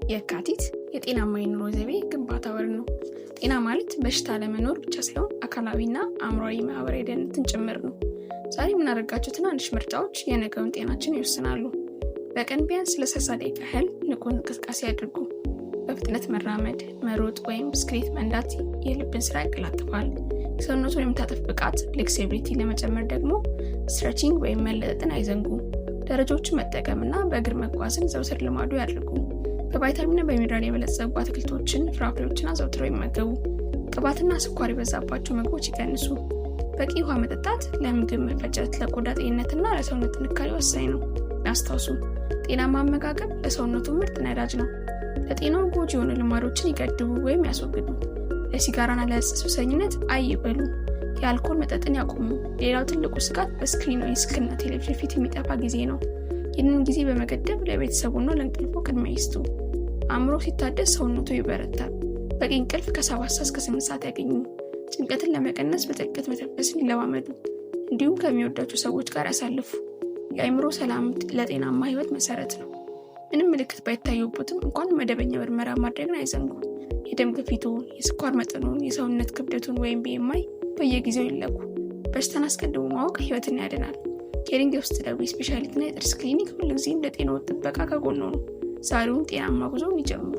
የካቲት የጤናማ የኑሮ ዘይቤ ግንባታ ወር ነው። ጤና ማለት በሽታ ለመኖር ብቻ ሳይሆን አካላዊና አእምሯዊ ማህበራዊ ደህንነትን ጭምር ነው። ዛሬ የምናደርጋቸው ትናንሽ ምርጫዎች የነገውን ጤናችን ይወስናሉ። በቀን ቢያንስ ለ30 ደቂቃ ያህል ንቁ እንቅስቃሴ ያድርጉ። በፍጥነት መራመድ፣ መሮጥ ወይም ብስክሌት መንዳት የልብን ስራ ያቀላጥፋል። የሰውነቱን የመታጠፍ ብቃት ፍሌክሲቢሊቲ ለመጨመር ደግሞ ስትሬቺንግ ወይም መለጠጥን አይዘንጉ። ደረጃዎችን መጠቀምና በእግር መጓዝን ዘውትር ልማዱ ያድርጉ። በቫይታሚንና በሚነራል የበለጸጉ አትክልቶችን፣ ፍራፍሬዎችን አዘውትረው ይመገቡ። ቅባትና ስኳር የበዛባቸው ምግቦች ይቀንሱ። በቂ ውሃ መጠጣት ለምግብ መፈጨት፣ ለቆዳ ጤንነትና ለሰውነት ጥንካሬ ወሳኝ ነው። ያስታውሱ፣ ጤናማ አመጋገብ ለሰውነቱ ምርጥ ነዳጅ ነው። ለጤናው ጎጂ የሆኑ ልማዶችን ይገድቡ ወይም ያስወግዱ። ለሲጋራና ለዕፅ ሱሰኝነት አይበሉ። የአልኮል መጠጥን ያቆሙ። ሌላው ትልቁ ስጋት በስክሪን ወይ ስልክና ቴሌቪዥን ፊት የሚጠፋ ጊዜ ነው። ይህንን ጊዜ በመገደብ ለቤተሰቡና ለእንቅልፎ ቅድሚያ ይስጡ። አእምሮ ሲታደስ ሰውነቱ ይበረታል። በቂ እንቅልፍ ከ7 እስከ 8 ሰዓት ያገኙ። ጭንቀትን ለመቀነስ በጥልቀት መተንፈስን ይለማመዱ። እንዲሁም ከሚወዳቸው ሰዎች ጋር ያሳልፉ። የአእምሮ ሰላም ለጤናማ ህይወት መሰረት ነው። ምንም ምልክት ባይታዩበትም እንኳን መደበኛ ምርመራ ማድረግን አይዘንጉ። የደም ግፊቱን፣ የስኳር መጠኑን፣ የሰውነት ክብደቱን ወይም BMI በየጊዜው ይለኩ። በሽታን አስቀድሞ ማወቅ ህይወትን ያድናል። ኬሪንግ የውስጥ ደዌ ስፔሻሊቲና የጥርስ ክሊኒክ ሁልጊዜም ለጤናው ጥበቃ ከጎኑ ነው። ዛሬውን ጤናማ ጉዞን ይጀምሩ።